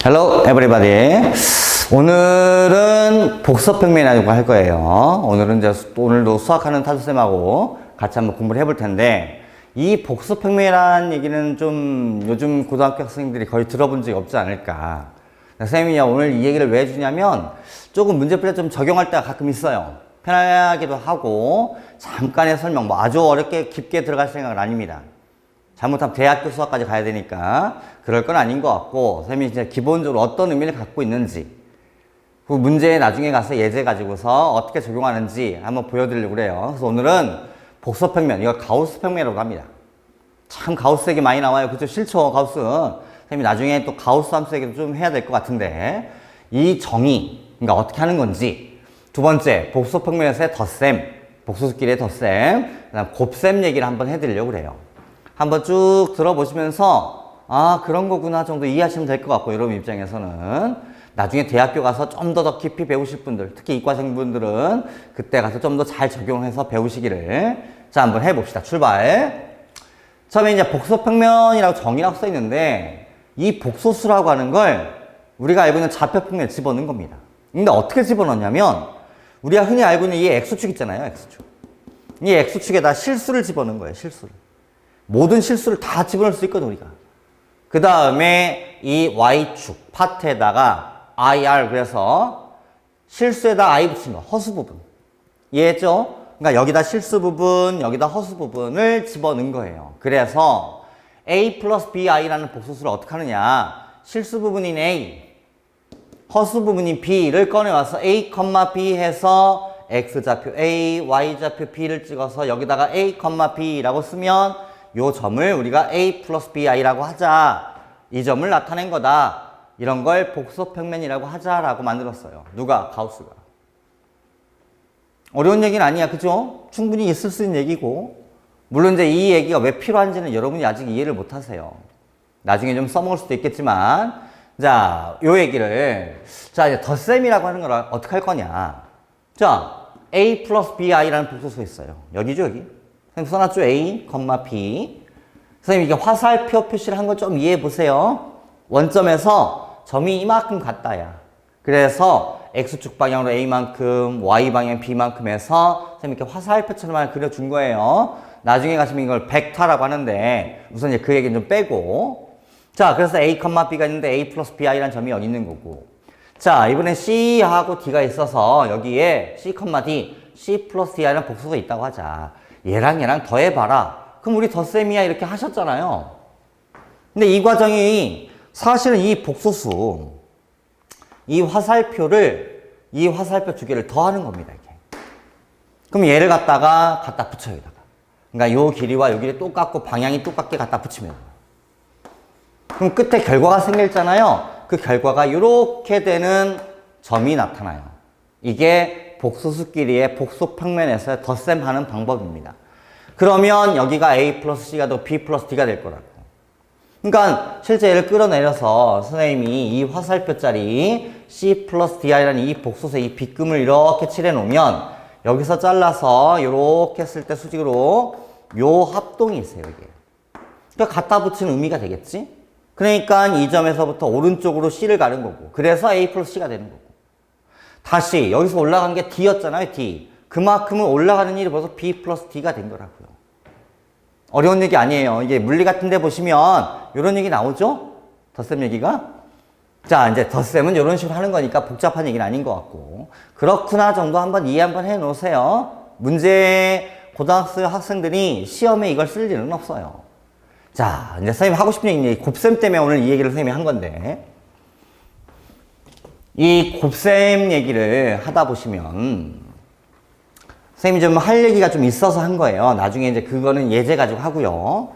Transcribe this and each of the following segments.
Hello everybody. 오늘은 복소평면이라고 할 거예요. 오늘도 수학하는 타조쌤하고 같이 한번 공부를 해볼 텐데, 이 복소평면이라는 얘기는 좀 요즘 고등학교 학생들이 거의 들어본 적이 없지 않을까. 선생님이 오늘 이 얘기를 왜 해주냐면, 조금 문제 풀 때 좀 적용할 때가 가끔 있어요. 편하기도 하고, 잠깐의 설명, 아주 어렵게 깊게 들어갈 생각은 아닙니다. 잘못하면 대학교 수학까지 가야 되니까 그럴 건 아닌 것 같고, 선생님이 이제 기본적으로 어떤 의미를 갖고 있는지, 그 문제에 나중에 가서 예제 가지고서 어떻게 적용하는지 한번 보여드리려고 그래요. 그래서 오늘은 복소평면, 이거 가우스 평면이라고 합니다. 참 가우스 얘기 많이 나와요. 그죠? 싫죠, 가우스. 선생님이 나중에 또 가우스 함수 얘기도 좀 해야 될 것 같은데, 이 정의, 그러니까 어떻게 하는 건지. 두 번째, 복소평면에서의 덧셈, 복소수끼리의 덧셈, 그다음 곱셈 얘기를 한번 해드리려고 그래요. 한번 쭉 들어보시면서 그런 거구나 정도 이해하시면 될 것 같고, 여러분 입장에서는 나중에 대학교 가서 좀 더 깊이 배우실 분들, 특히 이과생분들은 그때 가서 좀 더 잘 적용해서 배우시기를. 자, 한번 해봅시다. 출발. 처음에 이제 복소평면이라고 정의라고 써 있는데, 이 복소수라고 하는 걸 우리가 알고 있는 좌표평면에 집어넣은 겁니다. 근데 어떻게 집어넣냐면, 우리가 흔히 알고 있는 이 X축 있잖아요, X축. 이 X축에다 실수를 집어넣은 거예요, 실수를. 모든 실수를 다 집어넣을 수 있거든, 우리가. 그 다음에 이 Y축 파트에다가 IR, 그래서 실수에다 I 붙인 거, 허수 부분. 이해했죠? 그러니까 여기다 실수 부분, 여기다 허수 부분을 집어넣은 거예요. 그래서 A 플러스 BI라는 복소수를 어떻게 하느냐. 실수 부분인 A, 허수 부분인 B를 꺼내와서 A, B 해서 X좌표 A, Y좌표 B를 찍어서 여기다가 A, B라고 쓰면 요 점을 우리가 A 플러스 BI라고 하자. 이 점을 나타낸 거다. 이런 걸 복소평면이라고 하자라고 만들었어요. 누가? 가우스가. 어려운 얘기는 아니야, 그죠? 충분히 있을 수 있는 얘기고, 물론 이제 이 얘기가 왜 필요한지는 여러분이 아직 이해를 못 하세요. 나중에 좀 써먹을 수도 있겠지만, 자, 요 얘기를, 자, 이제 덧셈이라고 하는 걸 어떻게 할 거냐. 자, A 플러스 BI라는 복소수가 있어요. 여기죠, 여기. 선생님 써놨죠? A, B. 선생님 이게 화살표 표시를 한 거 좀 이해해 보세요. 원점에서 점이 이만큼 같다야. 그래서 X축 방향으로 A만큼, Y 방향 B만큼 해서 선생님 이렇게 화살표처럼 그려준 거예요. 나중에 가시면 이걸 벡터라고 하는데, 우선 이제 그 얘기는 좀 빼고. 자, 그래서 A, B가 있는데 A 플러스 BI라는 점이 여기 있는 거고. 자, 이번엔 C하고 D가 있어서 여기에 C, D, C 플러스 D라는 복소가 있다고 하자. 얘랑 더해봐라. 그럼 우리 덧셈이야 이렇게 하셨잖아요. 근데 이 과정이 사실은 이 복소수, 이 화살표 두 개를 더하는 겁니다, 이게. 그럼 얘를 갖다 붙여, 여기다가. 그러니까 요 길이와 요 길이 똑같고 방향이 똑같게 갖다 붙이면. 그럼 끝에 결과가 생겼잖아요. 그 결과가 이렇게 되는 점이 나타나요. 이게 복소수끼리의 복소평면에서 덧셈하는 방법입니다. 그러면 여기가 A 플러스 C가 더 B 플러스 D가 될 거라고. 그러니까 실제 얘를 끌어내려서 선생님이 이 화살표짜리 C 플러스 Di라는 이 복소수의 이 빗금을 이렇게 칠해 놓으면, 여기서 잘라서 이렇게 했을 때 수직으로 요 합동이 있어요, 이게. 그러니까 갖다 붙이는 의미가 되겠지? 그러니까 이 점에서부터 오른쪽으로 C를 가는 거고, 그래서 A 플러스 C가 되는 거고. 다시 여기서 올라간 게 D였잖아요, D. 그만큼은 올라가는 일이 벌써 B 플러스 D가 된 거라고요. 어려운 얘기 아니에요. 이게 물리 같은 데 보시면 이런 얘기 나오죠? 덧셈 얘기가. 자, 이제 덧셈은 이런 식으로 하는 거니까 복잡한 얘기는 아닌 것 같고. 그렇구나 정도 한번 이해 한번 해 놓으세요. 문제 고등학생 학생들이 시험에 이걸 쓸 일은 없어요. 자, 이제 선생님 하고 싶은 얘기, 곱셈 때문에 오늘 이 얘기를 선생님이 한 건데, 이 곱셈 얘기를 하다 보시면 선생님이 좀 할 얘기가 좀 있어서 한 거예요. 나중에 이제 그거는 예제 가지고 하고요.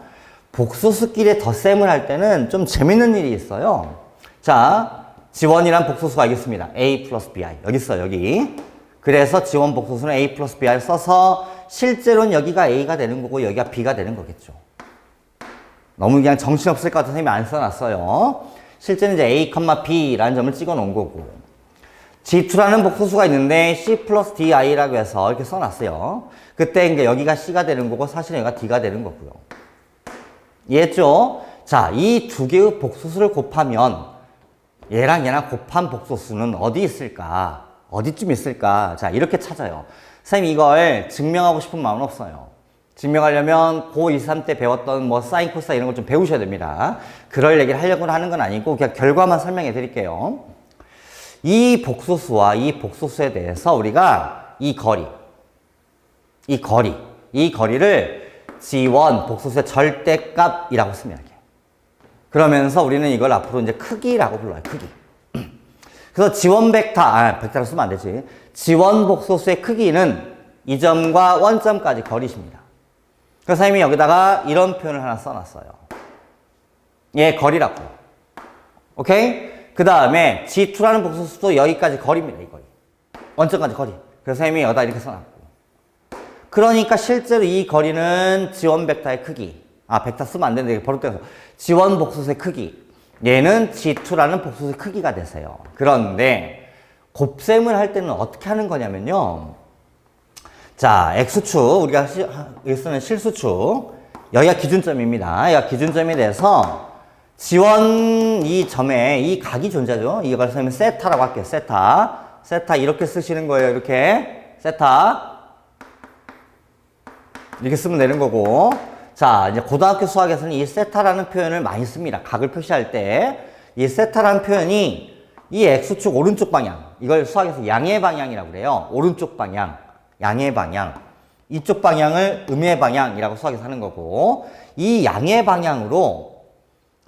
복소수끼리 덧셈을 할 때는 좀 재밌는 일이 있어요. 자, 지원이란 복소수가 있습니다. A 플러스 BI. 여기 있어요, 여기. 그래서 지원 복소수는 A 플러스 BI를 써서 실제로는 여기가 A가 되는 거고 여기가 B가 되는 거겠죠. 너무 그냥 정신없을 것 같아서 선생님이 안 써놨어요. 실제는 이제 A, B라는 점을 찍어 놓은 거고. G2라는 복소수가 있는데 C 플러스 DI라고 해서 이렇게 써놨어요. 그때 이제 여기가 C가 되는 거고 사실은 여기가 D가 되는 거고요. 이해했죠? 자, 이 두 개의 복소수를 곱하면 얘랑 얘랑 곱한 복소수는 어디 있을까? 어디쯤 있을까? 자, 이렇게 찾아요. 선생님 이걸 증명하고 싶은 마음은 없어요. 증명하려면 고2, 3 때 배웠던 뭐 사인, 코사인 이런 걸 좀 배우셔야 됩니다. 그럴 얘기를 하려고 하는 건 아니고 그냥 결과만 설명해 드릴게요. 이 복소수와 이 복소수에 대해서 우리가 이 거리를 G1 복소수의 절대값이라고 쓰면 이렇게. 그러면서 우리는 이걸 앞으로 이제 크기라고 불러요. 크기. 그래서 G1 벡터로 쓰면 안 되지. G1 복소수의 크기는 이 점과 원점까지 거리십니다. 그래서 선생님이 여기다가 이런 표현을 하나 써놨어요. 얘 거리라고. 오케이? 그 다음에 G2라는 복소수도 여기까지 거리입니다. 이 거리. 원점까지 거리. 그래서 선생님이 여기다 이렇게 써놨고. 그러니까 실제로 이 거리는 G1 벡터의 크기. 벡터 쓰면 안 되는데 버릇돼서 G1 복소수의 크기. 얘는 G2라는 복소수의 크기가 되세요. 그런데 곱셈을 할 때는 어떻게 하는 거냐면요. 자, X축, 우리가 쓰는 실수축. 여기가 기준점입니다. 여기가 기준점이 돼서 G1 이 점에 이 각이 존재하죠. 이걸 선생님은 세타라고 할게요. 세타 이렇게 쓰시는 거예요. 이렇게 세타 이렇게 쓰면 되는 거고. 자, 이제 고등학교 수학에서는 이 세타라는 표현을 많이 씁니다. 각을 표시할 때 이 세타라는 표현이 이 X축 오른쪽 방향, 이걸 수학에서 양의 방향이라고 그래요. 오른쪽 방향, 양의 방향. 이쪽 방향을 음의 방향이라고 수학에서 하는 거고, 이 양의 방향으로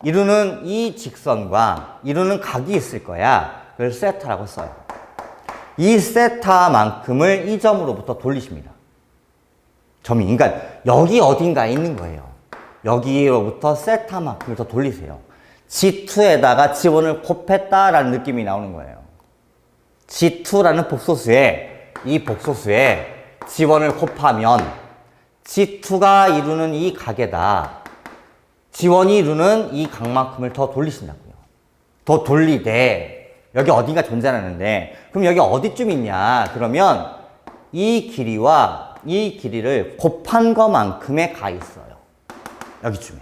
이루는 이 직선과 이루는 각이 있을 거야. 그걸 세타라고 써요. 이 세타만큼을 이 점으로부터 돌리십니다. 점이. 그러니까 여기 어딘가에 있는 거예요. 여기로부터 세타만큼을 더 돌리세요. G2에다가 G1을 곱했다라는 느낌이 나오는 거예요. G2라는 복소수에 이 복소수에 G1을 곱하면 G2가 이루는 이 각에다 G1이 이루는 이 각만큼을 더 돌리신다고요. 더 돌리되 여기 어딘가 존재하는데 그럼 여기 어디쯤 있냐? 그러면 이 길이와 이 길이를 곱한 것만큼의 가 있어요. 여기쯤에.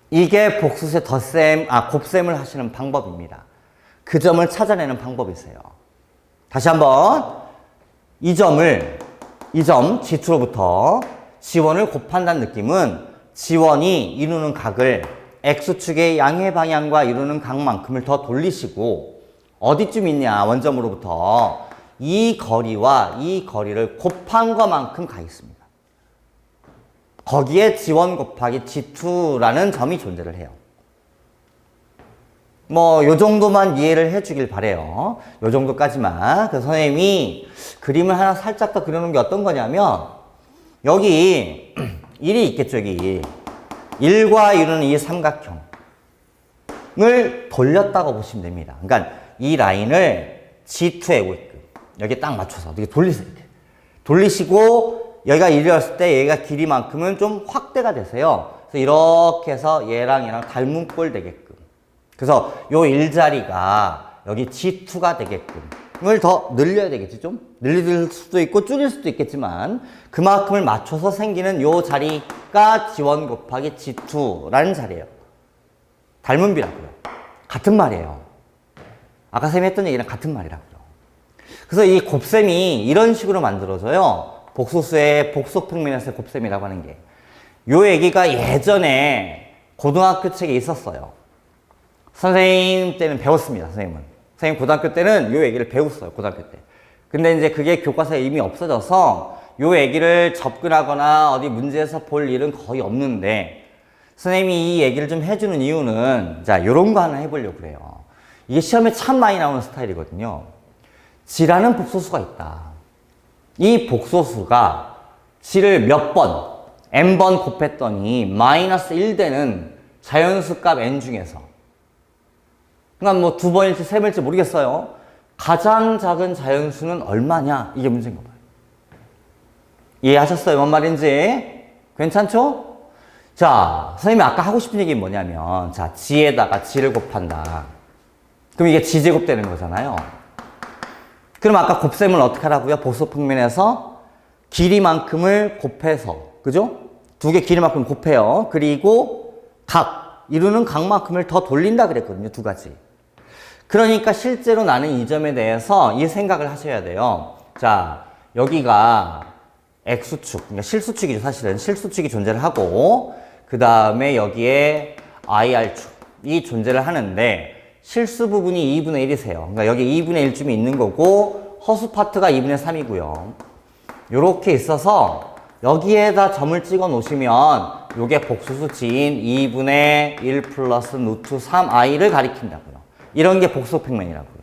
이게 복소수의 곱셈을 하시는 방법입니다. 그 점을 찾아내는 방법이세요. 다시 한번 이 점 G2로부터 G1을 곱한다는 느낌은 G1이 이루는 각을 X축의 양의 방향과 이루는 각만큼을 더 돌리시고 어디쯤 있냐? 원점으로부터 이 거리와 이 거리를 곱한 것만큼 가 있습니다. 거기에 G1 곱하기 G2라는 점이 존재를 해요. 요 정도만 이해를 해주길 바래요. 요 정도까지만. 그래서 선생님이 그림을 하나 살짝 더 그려놓은 게 어떤 거냐면, 여기 1이 있겠죠, 여기. 1과 1은 이 삼각형을 돌렸다고 보시면 됩니다. 그러니까 이 라인을 G2에 오게끔 여기 딱 맞춰서 이렇게 돌리세요. 돌리시고, 여기가 1이었을 때 얘가 길이만큼은 좀 확대가 되세요. 그래서 이렇게 해서 얘랑 닮은 꼴 되게끔. 그래서 요 일자리가 여기 G2가 되게끔을 더 늘려야 되겠지, 좀? 늘릴 수도 있고 줄일 수도 있겠지만 그만큼을 맞춰서 생기는 요 자리가 G1 곱하기 G2라는 자리예요. 닮은 비라고요. 같은 말이에요. 아까 쌤이 했던 얘기랑 같은 말이라고요. 그래서 이 곱셈이 이런 식으로 만들어져요. 복소수의 복소평면에서의 곱셈이라고 하는 게. 요 얘기가 예전에 고등학교 책에 있었어요. 선생님 때는 배웠습니다, 선생님은. 선생님 고등학교 때는 요 얘기를 배웠어요, 고등학교 때. 근데 이제 그게 교과서에 이미 없어져서 요 얘기를 접근하거나 어디 문제에서 볼 일은 거의 없는데, 선생님이 이 얘기를 좀 해주는 이유는, 자, 요런 거 하나 해보려고 그래요. 이게 시험에 참 많이 나오는 스타일이거든요. G라는 복소수가 있다. 이 복소수가 G를 몇 번, n번 곱했더니 마이너스 1 되는 자연수 값 n 중에서, 그러니까 뭐 2번일지 3번일지 모르겠어요. 가장 작은 자연수는 얼마냐? 이게 문제인 거 봐요. 이해하셨어요? 뭔 말인지? 괜찮죠? 자, 선생님이 아까 하고 싶은 얘기는 뭐냐면, 자, G에다가 G를 곱한다. 그럼 이게 G제곱 되는 거잖아요. 그럼 아까 곱셈을 어떻게 하라고요? 복소평면에서 길이만큼을 곱해서, 그죠? 두 개 길이만큼 곱해요. 그리고 이루는 각만큼을 더 돌린다 그랬거든요, 두 가지. 그러니까 실제로 나는 이 점에 대해서 이 생각을 하셔야 돼요. 자, 여기가 X축, 그러니까 실수축이죠. 사실은 실수축이 존재를 하고, 그 다음에 여기에 IR축이 존재를 하는데, 실수 부분이 2분의 1이세요. 그러니까 여기 2분의 1쯤이 있는 거고, 허수 파트가 2분의 3이고요. 요렇게 있어서 여기에다 점을 찍어 놓으시면 요게 복수수치인 2분의 1 플러스 루트 3i를 가리킨다고요. 이런 게 복수평면이라고요.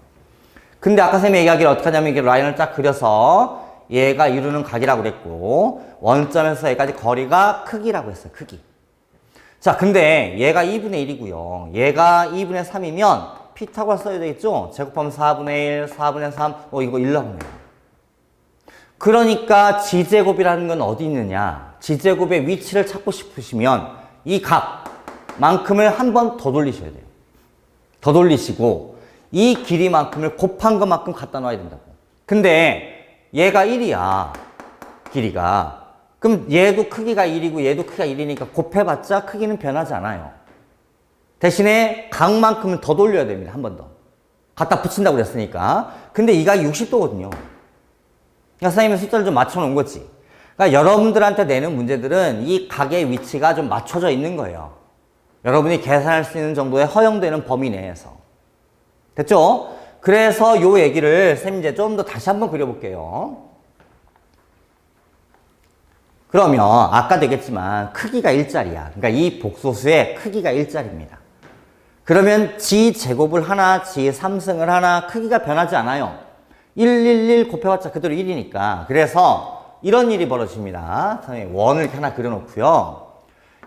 근데 아까 쌤이 얘기하기를 어떻게 하냐면 이게 라인을 딱 그려서 얘가 이루는 각이라고 그랬고 원점에서 여기까지 거리가 크기라고 했어요. 크기. 자, 근데 얘가 2분의 1이고요. 얘가 2분의 3이면 피타고라 써야 되겠죠? 제곱하면 4분의 1, 4분의 3, 이거 1 나오네요. 그러니까 지제곱이라는 건 어디 있느냐? 지제곱의 위치를 찾고 싶으시면 이 각만큼을 한 번 더 돌리셔야 돼요. 더 돌리시고 이 길이만큼을 곱한 것만큼 갖다 놔야 된다고. 근데 얘가 1이야. 길이가. 그럼 얘도 크기가 1이고 얘도 크기가 1이니까 곱해봤자 크기는 변하지 않아요. 대신에 각만큼은 더 돌려야 됩니다. 한 번 더. 갖다 붙인다고 그랬으니까. 근데 이 각이 60도거든요. 그러니까 선생님이 숫자를 좀 맞춰놓은 거지. 그러니까 여러분들한테 내는 문제들은 이 각의 위치가 좀 맞춰져 있는 거예요. 여러분이 계산할 수 있는 정도의 허용되는 범위 내에서. 됐죠? 그래서 요 얘기를 쌤 이제 좀 더 다시 한번 그려볼게요. 그러면 아까 되겠지만 크기가 1짜리야. 그러니까 이 복소수의 크기가 1짜리입니다. 그러면 G제곱을 하나, G3승을 하나 크기가 변하지 않아요. 111 곱해봤자 그대로 1이니까. 그래서 이런 일이 벌어집니다. 원을 하나 그려놓고요.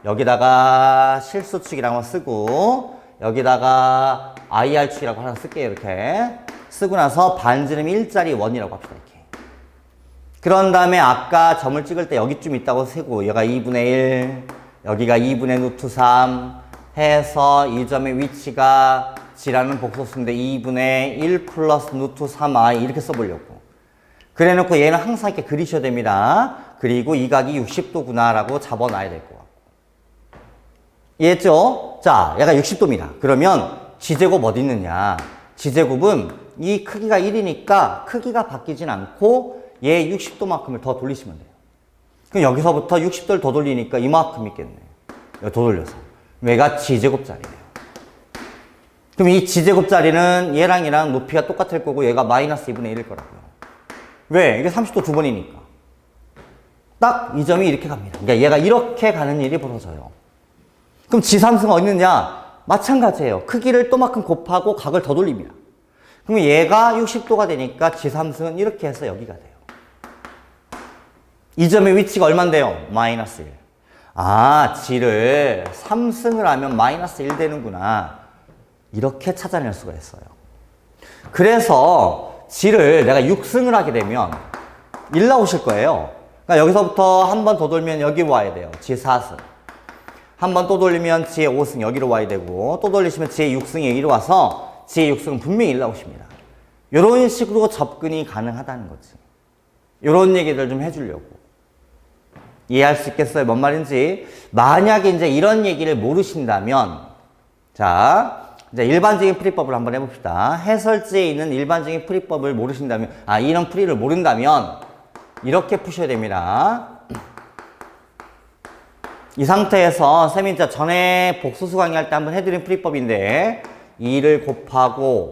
여기다가 실수축이라고 하나 쓰고 여기다가 IR축이라고 하나 쓸게요. 이렇게 쓰고 나서 반지름 1짜리 원이라고 합시다. 이렇게. 그런 다음에 아까 점을 찍을 때 여기쯤 있다고 세고 얘가 2분의 1, 여기가 2분의 루트 3 해서 이 점의 위치가 G라는 복소수인데 2분의 1 플러스 루트 3i 이렇게 써보려고. 그래 놓고 얘는 항상 이렇게 그리셔야 됩니다. 그리고 이 각이 60도구나 라고 잡아놔야 될 것 같고. 이해했죠? 자, 얘가 60도입니다. 그러면 G제곱 어디 있느냐? G제곱은 이 크기가 1이니까 크기가 바뀌진 않고 얘 60도만큼을 더 돌리시면 돼요. 그럼 여기서부터 60도를 더 돌리니까 이만큼 있겠네. 더 돌려서. 얘가 G제곱짜리예요. 그럼 이 G제곱짜리는 얘랑 높이가 똑같을 거고 얘가 마이너스 2분의 1일 거라고요. 왜? 이게 30도 두 번이니까. 딱 이 점이 이렇게 갑니다. 그러니까 얘가 이렇게 가는 일이 벌어져요. 그럼 G3승은 어디 있느냐? 마찬가지예요. 크기를 또만큼 곱하고 각을 더 돌립니다. 그럼 얘가 60도가 되니까 G3승은 이렇게 해서 여기가 돼요. 이 점의 위치가 얼만데요? 마이너스 1. 아, G를 3승을 하면 마이너스 1 되는구나. 이렇게 찾아낼 수가 있어요. 그래서 G를 내가 6승을 하게 되면 1 나오실 거예요. 그러니까 여기서부터 한 번 더 돌면 여기로 와야 돼요. G 4승. 한 번 또 돌리면 G의 5승 여기로 와야 되고 또 돌리시면 G의 6승이 여기로 와서 G의 6승은 분명히 1 나오십니다. 이런 식으로 접근이 가능하다는 거지. 이런 얘기들 좀 해주려고. 이해할 수 있겠어요? 뭔 말인지. 만약에 이제 이런 얘기를 모르신다면 자, 이제 일반적인 풀이법을 한번 해봅시다. 해설지에 있는 일반적인 풀이법을 모르신다면, 이런 풀이를 모른다면 이렇게 푸셔야 됩니다. 이 상태에서 쌤이 이제 전에 복수수 강의할 때 한번 해드린 풀이법인데 2를 곱하고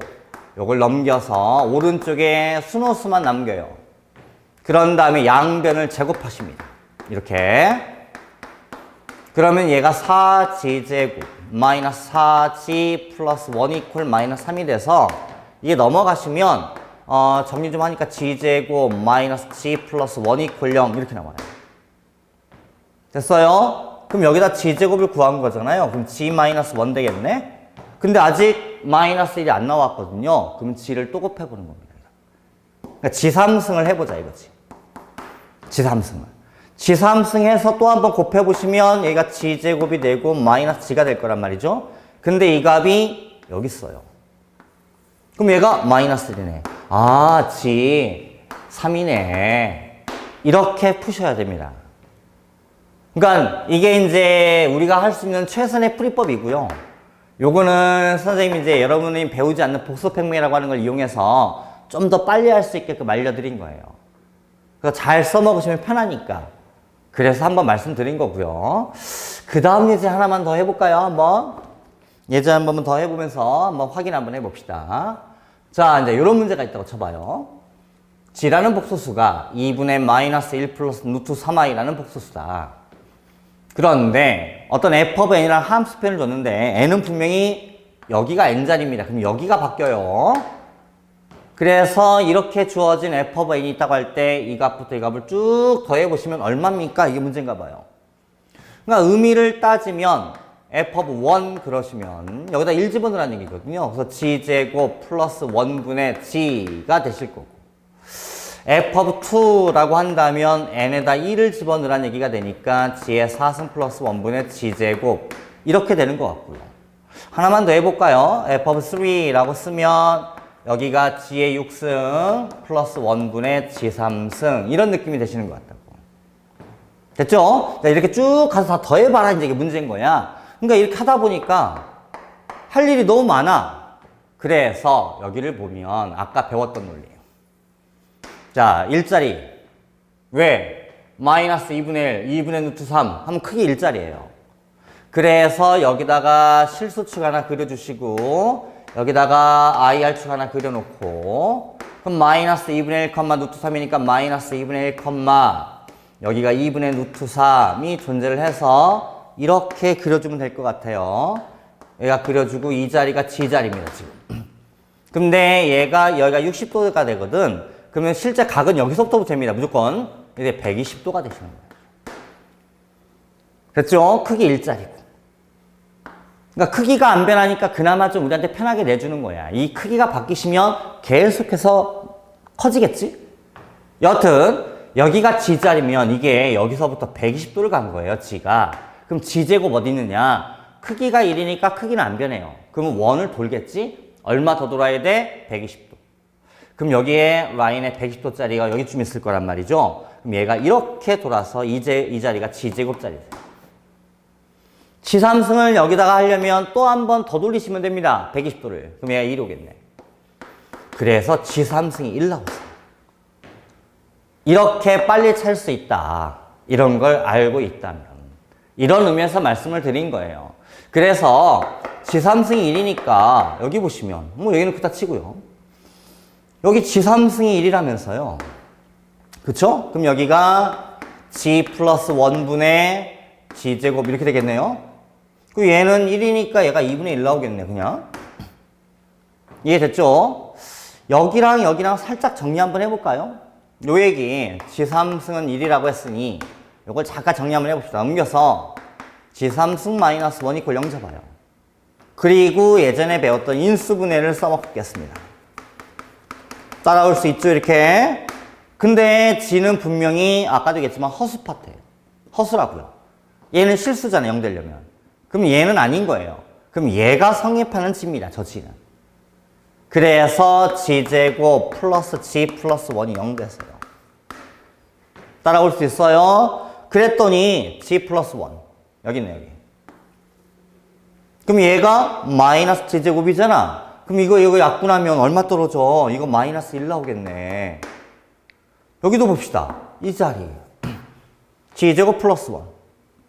요걸 넘겨서 오른쪽에 순호수만 남겨요. 그런 다음에 양변을 제곱하십니다. 이렇게. 그러면 얘가 4G제곱 마이너스 4G 플러스 1 이퀄 마이너스 3이 돼서 이게 넘어가시면 정리 좀 하니까 G제곱 마이너스 G 플러스 1 이퀄 0 이렇게 나와요. 됐어요? 그럼 여기다 G제곱을 구한 거잖아요. 그럼 G 마이너스 1 되겠네? 근데 아직 마이너스 1이 안 나왔거든요. 그럼 G를 또 곱해보는 겁니다. 그러니까 G3승을 해보자 이거지. G3승 해서 또 한번 곱해보시면 얘가 G제곱이 되고 마이너스 G가 될 거란 말이죠. 근데 이 값이 여기 있어요. 그럼 얘가 마이너스 1이네. G 3이네. 이렇게 푸셔야 됩니다. 그러니까 이게 이제 우리가 할 수 있는 최선의 풀이법이고요. 요거는 선생님이 이제 여러분이 배우지 않는 복습행명이라고 하는 걸 이용해서 좀 더 빨리 할 수 있게끔 알려드린 거예요. 그래서 잘 써먹으시면 편하니까. 그래서 한번 말씀드린 거고요. 그 다음 예제 하나만 더 해볼까요? 한번. 예제 한 번만 더 해보면서 한번 확인 한번 해봅시다. 자, 이제 이런 문제가 있다고 쳐봐요. G라는 복소수가 2분의 마이너스 1 플러스 루트 3i라는 복소수다. 그런데 어떤 f of n이라는 함수편을 줬는데 n은 분명히 여기가 n자리입니다. 그럼 여기가 바뀌어요. 그래서 이렇게 주어진 f of n이 있다고 할 때 이 값부터 이 값을 쭉 더해보시면 얼마입니까? 이게 문제인가 봐요. 그러니까 의미를 따지면 f of 1 그러시면 여기다 1 집어넣으라는 얘기거든요. 그래서 g제곱 플러스 1분의 g가 되실 거고 f of 2라고 한다면 n에다 1을 집어넣으라는 얘기가 되니까 g의 4승 플러스 1분의 g제곱 이렇게 되는 것 같고요. 하나만 더 해볼까요? f of 3라고 쓰면 여기가 g의 6승 플러스 1분의 g 3승 이런 느낌이 되시는 것 같다고. 됐죠? 자, 이렇게 쭉 가서 다 더해봐라 이제 이게 문제인 거야. 그러니까 이렇게 하다 보니까 할 일이 너무 많아. 그래서 여기를 보면 아까 배웠던 논리예요. 자, 일자리. 왜? 마이너스 2분의 1, 2분의 루트 3 하면 크게 일자리예요. 그래서 여기다가 실수축 하나 그려주시고 여기다가 IR축 하나 그려놓고 그럼 마이너스 2분의 1, 루트 3이니까 마이너스 2분의 1, 여기가 2분의 루트 3이 존재를 해서 이렇게 그려주면 될 것 같아요. 얘가 그려주고 이 자리가 G자리입니다, 지금. 근데 얘가 여기가 60도가 되거든. 그러면 실제 각은 여기서부터 됩니다. 무조건. 이제 120도가 되시는 거예요. 됐죠? 크기 일자리고. 그러니까 크기가 안 변하니까 그나마 좀 우리한테 편하게 내주는 거야. 이 크기가 바뀌시면 계속해서 커지겠지? 여튼 여기가 G자리면 이게 여기서부터 120도를 간 거예요, G가. 그럼 G제곱 어디 있느냐? 크기가 1이니까 크기는 안 변해요. 그러면 원을 돌겠지? 얼마 더 돌아야 돼? 120도. 그럼 여기에 라인에 120도짜리가 여기쯤 있을 거란 말이죠. 그럼 얘가 이렇게 돌아서 이 자리가 G제곱자리 돼요. G3승을 여기다가 하려면 또 한 번 더 돌리시면 됩니다. 120도를. 그럼 얘가 1이 오겠네. 그래서 G3승이 1 나왔어요. 이렇게 빨리 찰 수 있다. 이런 걸 알고 있다면. 이런 의미에서 말씀을 드린 거예요. 그래서 G3승이 1이니까 여기 보시면 뭐 여기는 그다 치고요. 여기 G3승이 1이라면서요. 그쵸? 그럼 여기가 G 플러스 1분의 G제곱 이렇게 되겠네요. 그 얘는 1이니까 얘가 2분의 1 나오겠네, 그냥. 이해됐죠? 여기랑 여기랑 살짝 정리 한번 해볼까요? 요 얘기, G3승은 1이라고 했으니 요걸 잠깐 정리 한번 해봅시다. 옮겨서 G3승 마이너스 1 이퀄 0 잡아요. 그리고 예전에 배웠던 인수분해를 써먹겠습니다. 따라올 수 있죠, 이렇게. 근데 G는 분명히 아까도 얘기했지만 허수 파트예요. 허수라고요. 얘는 실수잖아요, 0 되려면. 그럼 얘는 아닌 거예요. 그럼 얘가 성립하는 G입니다, 저 G는. 그래서 G제곱 플러스 G 플러스 1이 0 됐어요. 따라올 수 있어요? 그랬더니 G 플러스 1. 여기 있네, 여기. 그럼 얘가 마이너스 G제곱이잖아. 그럼 이거 약분하면 얼마 떨어져? 이거 마이너스 1 나오겠네. 여기도 봅시다. 이 자리. G제곱 플러스 1.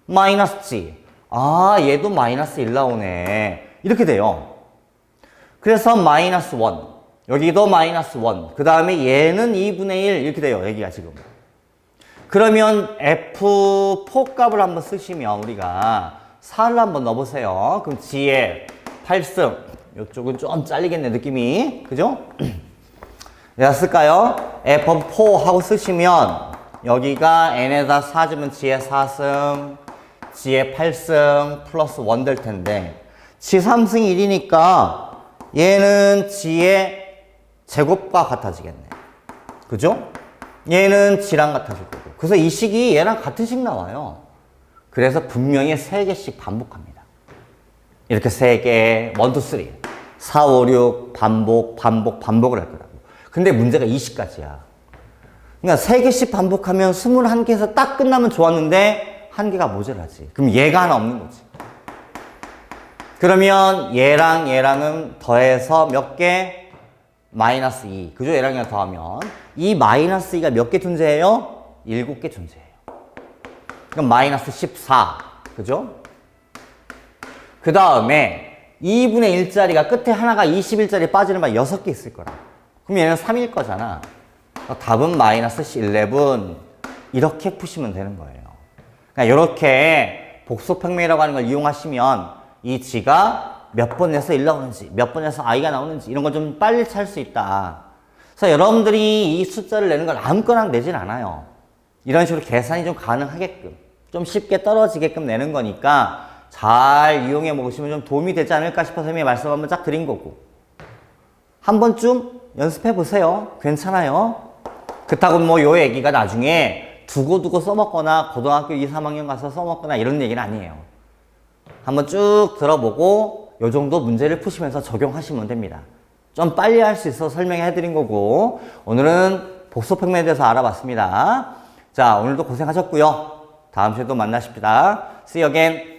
마이너스 G. 아, 얘도 마이너스 1 나오네. 이렇게 돼요. 그래서 마이너스 1. 여기도 마이너스 1. 그 다음에 얘는 2분의 1. 이렇게 돼요. 여기가 지금. 그러면 F4 값을 한번 쓰시면 우리가 4를 한번 넣어보세요. 그럼 G의 8승. 이쪽은 좀 잘리겠네, 느낌이. 그죠? 내가 쓸까요? F4 하고 쓰시면 여기가 N에다 4 주면 G의 4승, G의 8승 플러스 1 될 텐데 G3승 1이니까 얘는 G의 제곱과 같아지겠네. 그죠? 얘는 G랑 같아질 거고. 그래서 이 식이 얘랑 같은 식 나와요. 그래서 분명히 3개씩 반복합니다. 이렇게 3개, 1, 2, 3. 4, 5, 6 반복을 할 거라고. 근데 문제가 이 식까지야. 그러니까 3개씩 반복하면 21개에서 딱 끝나면 좋았는데 1개가 모자라지. 그럼 얘가 하나 없는 거지. 그러면 얘랑 얘랑은 더해서 몇 개? 마이너스 2. 그죠? 얘랑 얘랑 더하면. 이 마이너스 2가 몇 개 존재해요? 7개 존재해요. 그럼 마이너스 14. 그죠? 그 다음에 2분의 1짜리가 끝에 하나가 21짜리 빠지는 바 6개 있을 거라. 그럼 얘는 3일 거잖아. 답은 마이너스 11. 이렇게 푸시면 되는 거예요. 그러니까 이렇게 복소평면이라고 하는 걸 이용하시면 이 g가 몇 번에서 1 나오는지, 몇 번에서 i가 나오는지 이런 걸 좀 빨리 찾을 수 있다. 그래서 여러분들이 이 숫자를 내는 걸 아무거나 내진 않아요. 이런 식으로 계산이 좀 가능하게끔, 좀 쉽게 떨어지게끔 내는 거니까 잘 이용해 보시면 좀 도움이 되지 않을까 싶어서 선생님이 말씀 한번 쫙 드린 거고. 한 번쯤 연습해 보세요. 괜찮아요. 그렇다고 뭐 요 얘기가 나중에 두고두고 써먹거나 고등학교 2, 3학년 가서 써먹거나 이런 얘기는 아니에요. 한번 쭉 들어보고 요 정도 문제를 푸시면서 적용하시면 됩니다. 좀 빨리 할 수 있어서 설명해 드린 거고, 오늘은 복소평면에 대해서 알아봤습니다. 자, 오늘도 고생하셨고요. 다음 주에도 만나십시다. See you again.